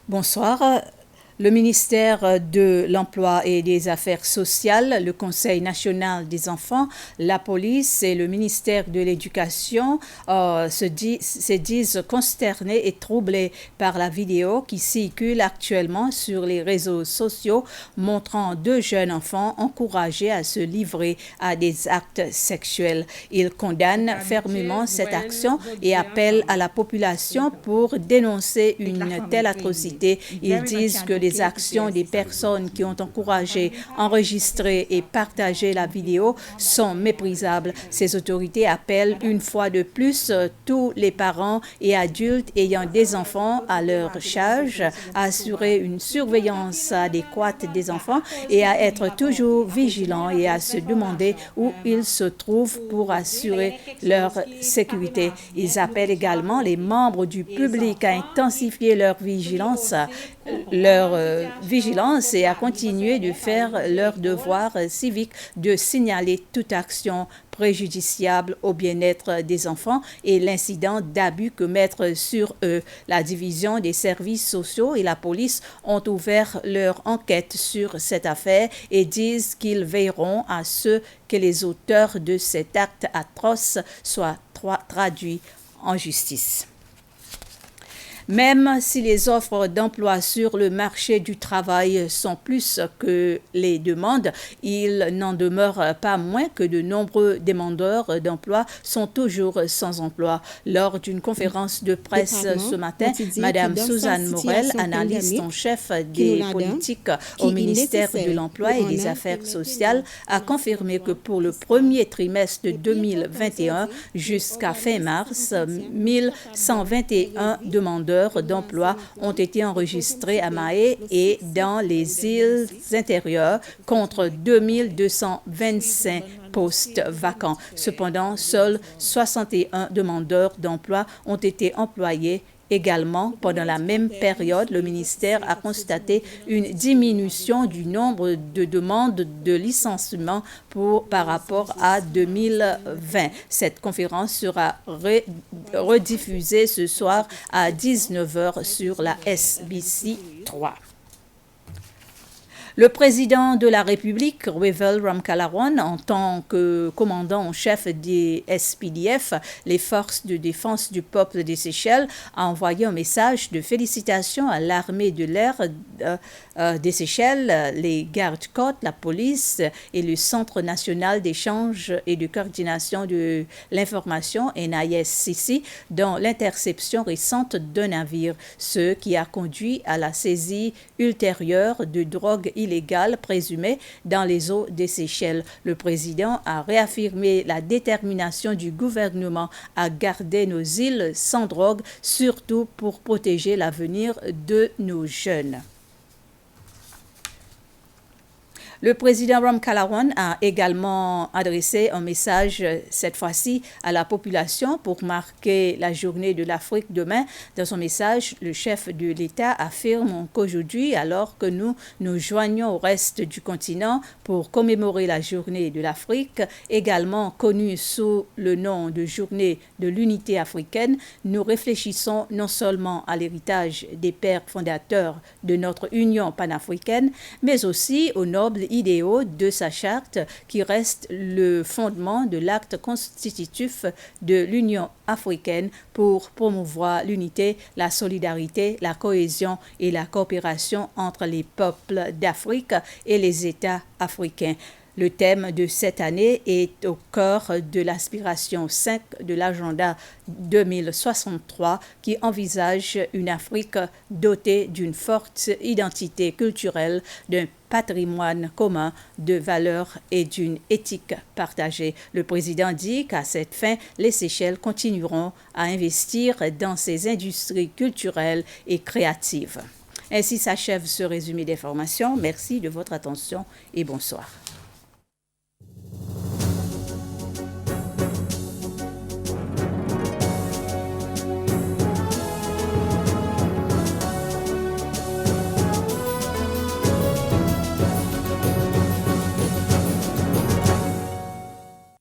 Bonsoir. Le ministère de l'Emploi et des Affaires sociales, le Conseil national des enfants, la police et le ministère de l'Éducation se disent consternés et troublés par la vidéo qui circule actuellement sur les réseaux sociaux montrant deux jeunes enfants encouragés à se livrer à des actes sexuels. Ils condamnent fermement cette action et appellent à la population pour dénoncer une telle atrocité. Ils disent que les actions des personnes qui ont encouragé, enregistré et partagé la vidéo sont méprisables. Ces autorités appellent une fois de plus tous les parents et adultes ayant des enfants à leur charge à assurer une surveillance adéquate des enfants et à être toujours vigilants et à se demander où ils se trouvent pour assurer leur sécurité. Ils appellent également les membres du public à intensifier leur vigilance et à continuer de faire leur devoir civique de signaler toute action préjudiciable au bien-être des enfants et l'incident d'abus que mettre sur eux. La division des services sociaux et la police ont ouvert leur enquête sur cette affaire et disent qu'ils veilleront à ce que les auteurs de cet acte atroce soient traduits en justice. Même si les offres d'emploi sur le marché du travail sont plus que les demandes, il n'en demeure pas moins que de nombreux demandeurs d'emploi sont toujours sans emploi. Lors d'une conférence de presse ce matin, Mme Suzanne Morel, analyste en chef des politiques au ministère de l'Emploi et des Affaires sociales, a confirmé que pour le premier trimestre de 2021 jusqu'à fin mars, 1121 demandeurs d'emploi ont été enregistrés à Mahé et dans les îles intérieures contre 2225 postes vacants. Cependant, seuls 61 demandeurs d'emploi ont été employés. Également, pendant la même période, le ministère a constaté une diminution du nombre de demandes de licenciement par rapport à 2020. Cette conférence sera rediffusée ce soir à 19h sur la SBC 3. Le président de la République, Revel Ramkalawan, en tant que commandant en chef des SPDF, les forces de défense du peuple des Seychelles, a envoyé un message de félicitations à l'armée de l'air des Seychelles, les gardes-côtes, la police et le Centre national d'échange et de coordination de l'information, NISCC, dans l'interception récente d'un navire, ce qui a conduit à la saisie ultérieure de drogue illégale présumée dans les eaux des Seychelles. Le président a réaffirmé la détermination du gouvernement à garder nos îles sans drogue, surtout pour protéger l'avenir de nos jeunes. Le président Ramkalawan a également adressé un message, cette fois-ci, à la population pour marquer la journée de l'Afrique demain. Dans son message, le chef de l'État affirme qu'aujourd'hui, alors que nous nous joignons au reste du continent pour commémorer la journée de l'Afrique, également connue sous le nom de journée de l'unité africaine, nous réfléchissons non seulement à l'héritage des pères fondateurs de notre Union panafricaine, mais aussi aux nobles idéaux de sa charte qui reste le fondement de l'acte constitutif de l'Union africaine pour promouvoir l'unité, la solidarité, la cohésion et la coopération entre les peuples d'Afrique et les États africains. Le thème de cette année est au cœur de l'aspiration 5 de l'agenda 2063 qui envisage une Afrique dotée d'une forte identité culturelle, d'un patrimoine commun de valeurs et d'une éthique partagée. Le président dit qu'à cette fin, les Seychelles continueront à investir dans ces industries culturelles et créatives. Ainsi s'achève ce résumé d'informations. Merci de votre attention et bonsoir.